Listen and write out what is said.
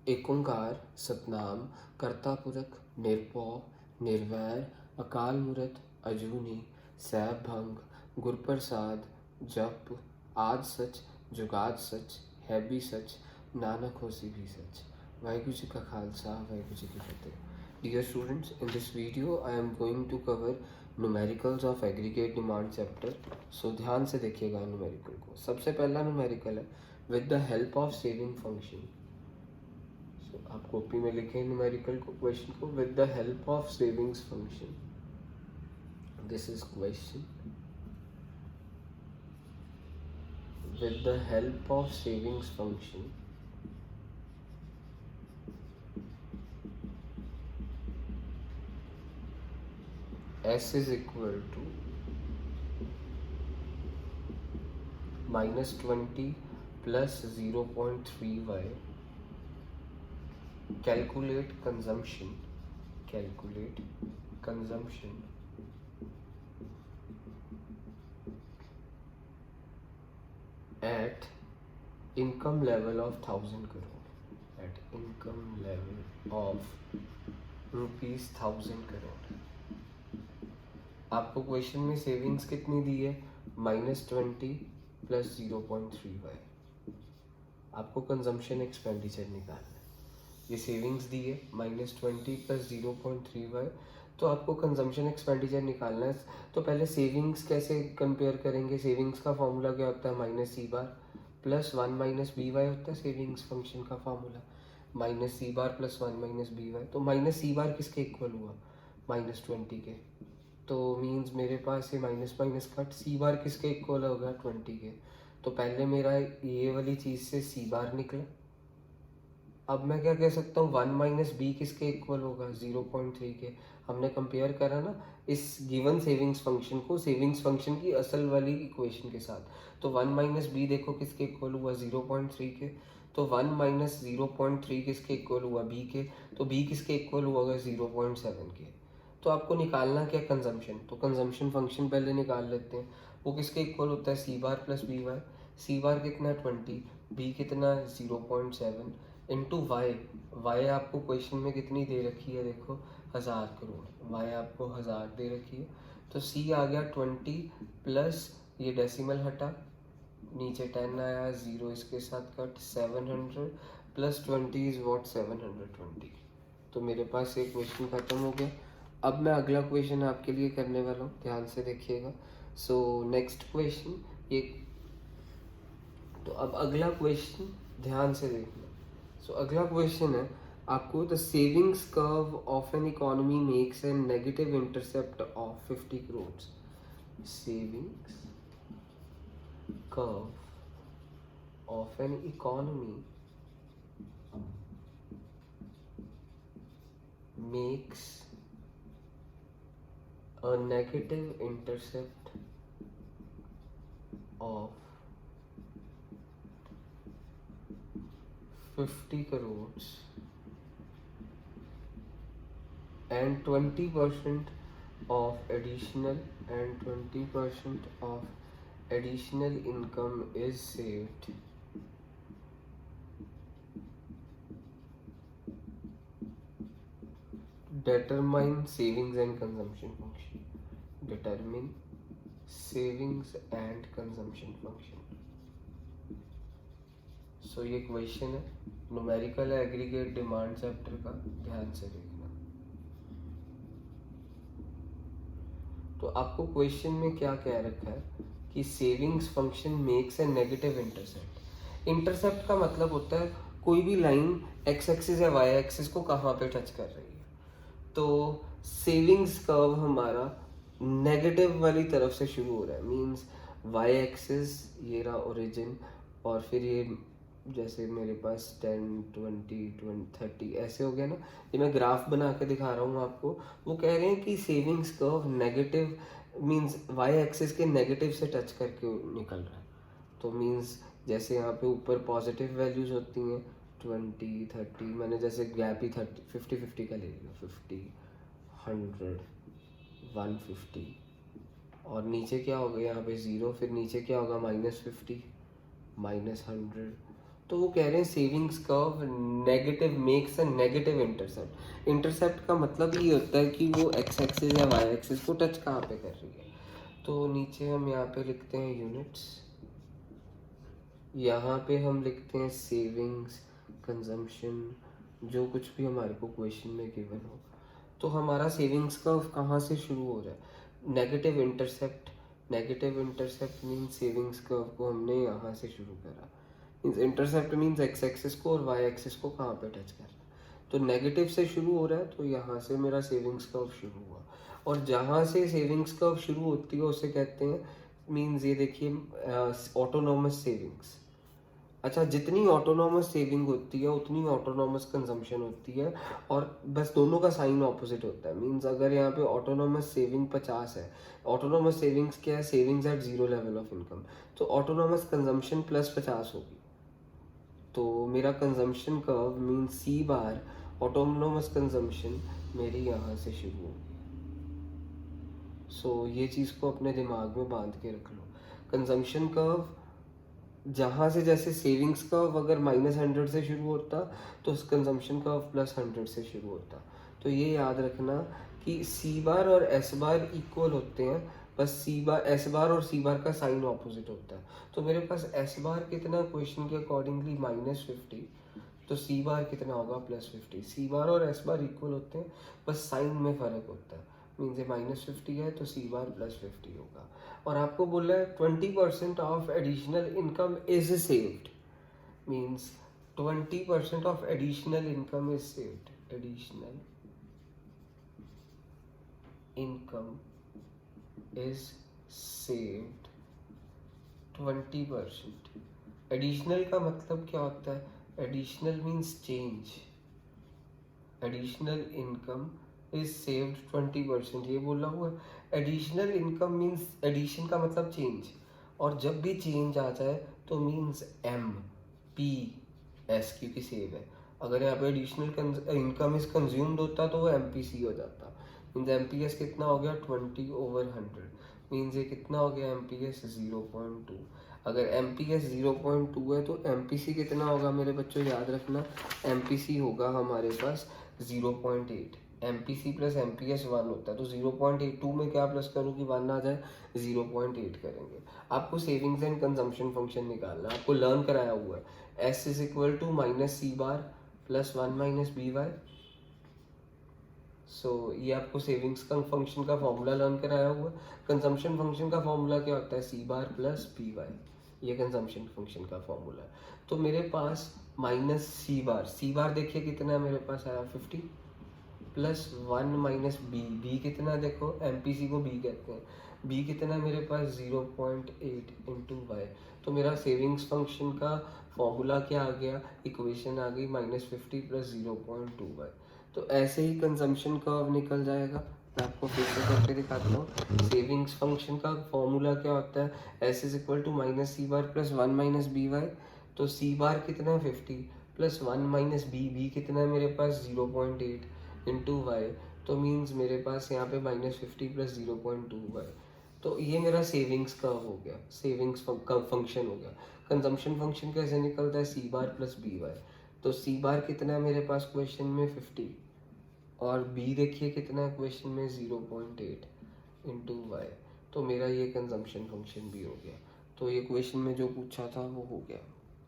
एक ओंकार सतनाम कर्ता पुरख निरपौ निर्वैर अकाल मूरत अजूनी सैभ भंग गुरप्रसाद जप आद सच जुगाद सच है भी सच नानक होसी भी सच। वाहिगुरु जी का खालसा वाहिगुरु जी की फतेह। Dear students, in this video I am going to cover numericals of aggregate demand chapter. So ध्यान से देखिएगा numerical को। सबसे पहला numerical है with the help of saving function. आप कॉपी में लिखें न्यूमेरिकल क्वेश्चन को with the help of savings function. This is question with the help of savings function s is equal to -20 plus 0.3y. Calculate consumption at income level of 1000 crore, at income level of rupees 1000 crore। आपको question में savings कितनी दी है? -20 plus 0.3y। आपको consumption expenditure निकालना है। ये savings दी है -20 plus 0.3y, तो आपको कंजम्पशन एक्सपेंडिचर निकालना है। तो पहले सेविंग्स कैसे कंपेयर करेंगे? सेविंग्स का फॉर्मूला क्या होता है? -c bar plus 1 minus B Y होता है सेविंग्स फंक्शन का formula. -c bar plus 1 minus B Y, तो -c बार किसके इक्वल हुआ? -20 के। तो मीन्स मेरे पास ये माइनस माइनस कट, सी बार किसके इक्वल होगा? 20 के। तो पहले मेरा ये वाली चीज़ से सी बार निकला। अब मैं क्या कह सकता हूँ? 1 माइनस बी किसके इक्वल होगा? 0.3 के। हमने कंपेयर करा ना इस गिवन सेविंग्स फंक्शन को सेविंग्स फंक्शन की असल वाली इक्वेशन के साथ। तो 1 माइनस बी देखो किसके इक्वल हुआ? 0.3 के। तो 1 माइनस 0.3 किसके इक्वल हुआ? बी के। तो बी किसके इक्वल हुआ? 0.7 के। तो आपको निकालना क्या? कंजम्पशन। तो कंजम्पशन फंक्शन पहले निकाल लेते हैं। वो किसके इक्वल होता है? सी बार प्लस बी वाई। सी बार कितना? 20, बी कितना? 0.7 इंटू वाई। वाई आपको क्वेश्चन में कितनी दे रखी है? देखो 1000 करोड़। वाई आपको 1000 दे रखी है। तो सी आ गया 20 प्लस ये डेसिमल हटा, नीचे 10 आया, 0 इसके साथ कट, 700 प्लस 20 इज वॉट? 720। तो मेरे पास एक क्वेश्चन खत्म हो गया। अब मैं अगला क्वेश्चन आपके लिए करने वाला हूँ, ध्यान से देखिएगा। सो नेक्स्ट क्वेश्चन ये, तो अब अगला क्वेश्चन ध्यान से देखना। सो अगला क्वेश्चन है आपको, the savings curve of an economy makes an negative intercept of 50 crore. Savings curve of an economy makes a negative intercept of 50 crores and 20% of additional income is saved determine savings and consumption function। determine savings and consumption function। सो ये question है, numerical है, aggregate demand chapter का, ध्यान से देखना। तो आपको question में क्या कह रखा है कि savings function makes a negative intercept. Intercept का मतलब होता है कोई भी लाइन एक्स एक्सिस या वाई एक्सिस को कहाँ पे टच कर रही है। तो सेविंग्स कर्व हमारा नेगेटिव वाली तरफ से शुरू हो रहा है, मींस वाई एक्सिस ये रहा ओरिजिन, और फिर ये जैसे मेरे पास 10 20 30 ऐसे हो गया ना। ये मैं ग्राफ बना के दिखा रहा हूँ आपको। वो कह रहे हैं कि savings curve negative means Y axis के नेगेटिव से टच करके निकल रहा है। तो मींस जैसे यहाँ पे ऊपर पॉजिटिव वैल्यूज होती हैं 20 30, मैंने जैसे गैप ही 30 50 50 का ले लिया, 50 100 150, और नीचे क्या होगा यहाँ पे 0, फिर नीचे क्या होगा? -50 -100। तो वो कह रहे हैं savings curve negative makes a negative intercept. Intercept का मतलब ये होता है कि वो एक्स एक्सिस या वाई एक्सिस को टच कहाँ पे कर रही है। तो नीचे हम यहाँ पे लिखते हैं यूनिट्स, यहाँ पे हम लिखते हैं सेविंग्स, कंजम्पशन, जो कुछ भी हमारे को क्वेश्चन में गिवन हो। तो हमारा सेविंग्स कर्व कहाँ से शुरू हो रहा है, negative intercept. Negative intercept means savings curve को हमने यहाँ से शुरू करा, means intercept means x axis को और वाई एक्सिस को कहाँ पे टच कर रहा है। तो नेगेटिव से शुरू हो रहा है, तो यहाँ से मेरा सेविंग्स कर्व शुरू हुआ। और जहाँ से सेविंग्स कर्व शुरू होती है उसे कहते हैं, मीन्स ये देखिए ऑटोनोमस सेविंग्स। अच्छा, जितनी ऑटोनॉमस सेविंग होती है उतनी ऑटोनॉमस कंजम्पशन होती है, और बस दोनों का साइन ऑपोजिट होता है। मींस अगर यहाँ पे ऑटोनॉमस सेविंग 50 है, ऑटोनॉमस सेविंग्स क्या है, savings at zero level of income, तो ऑटोनॉमस कंजम्पशन +50 होगी। तो मेरा consumption curve means C bar autonomous consumption मेरी यहाँ से शुरू होगी। सो ये चीज़ को अपने दिमाग में बांध के रख लो। कंजम्पशन कर्व जहाँ से, जैसे सेविंग्स कर्व अगर -100 से शुरू होता तो कंजम्पशन कर्व +100 से शुरू होता। तो ये याद रखना कि सी बार और एस बार इक्वल होते हैं, बस सी बार, एस बार और सी बार का साइन ऑपोजिट होता है। तो मेरे पास एस बार कितना क्वेश्चन के अकॉर्डिंगली -50, तो सी बार कितना होगा +50। सी बार और एस बार इक्वल होते हैं, बस साइन में फ़र्क होता है। मीन्स ये -50 है तो सी बार +50 होगा। और आपको बोला है 20% of additional income is saved, means 20% of additional income is saved. Additional income is saved 20%। Additional का मतलब क्या होता है, additional means change. Additional income is saved 20%, ये बोला हुआ है। एडिशनल इनकम मीन्स, एडिशन का मतलब चेंज, और जब भी चेंज आ जाए तो मीन्स MPS, क्योंकि सेव है। अगर यहाँ पे एडिशनल इनकम इज कंज्यूम्ड होता तो वो MPC हो जाता। मीन्स MPS कितना हो गया 20/100, मीन्स ये कितना हो गया MPS 0.2। अगर MPS 0.2 है तो MPC कितना होगा मेरे बच्चों, याद रखना MPC होगा हमारे पास 0.8। MPC प्लस MPS 1 होता है, तो 0.82 में क्या प्लस करूँ कि 1 आ जाए, 0.8 करेंगे। आपको सेविंग्स एंड कंजम्पशन फंक्शन निकालना, आपको लर्न कराया हुआ है S is equal to -C bar plus 1 - BY। So ये आपको सेविंग्स का फंक्शन का फॉर्मूला लर्न कराया हुआ है। कंजम्पशन फंक्शन का फॉर्मूला क्या होता है, C बार प्लस BY, ये कंजम्पशन फंक्शन का फॉर्मूला है। तो मेरे पास -C बार, C बार देखिए कितना है मेरे पास आया 50, प्लस 1 - B कितना, देखो MPC को B कहते हैं, B कितना है मेरे पास 0.8 इंटू वाई। तो मेरा सेविंग्स फंक्शन का फॉर्मूला क्या आ गया, इक्वेशन आ गई -50 + 0.2y। तो ऐसे ही कंजम्पशन कर्व निकल जाएगा। मैं आपको फिर से करके दिखाता हूँ। सेविंग्स फंक्शन का फॉर्मूला क्या होता है, S is equal to -C bar plus 1 - BY। तो C बार कितना है 50 प्लस 1 - B कितना है मेरे पास 0.8 इंटू वाई। तो मीन्स मेरे पास यहाँ पे -50 + 0.2y। तो ये मेरा सेविंग्स का हो गया, सेविंग्स फंक्शन हो गया। कंजम्पशन फंक्शन कैसे निकलता है, C बार प्लस BY। तो C बार कितना है मेरे पास क्वेश्चन में 50, और B देखिए कितना है क्वेश्चन में 0.8 इंटू वाई। तो मेरा ये कंजम्पशन फंक्शन भी हो गया। तो ये क्वेश्चन में जो पूछा था वो हो गया।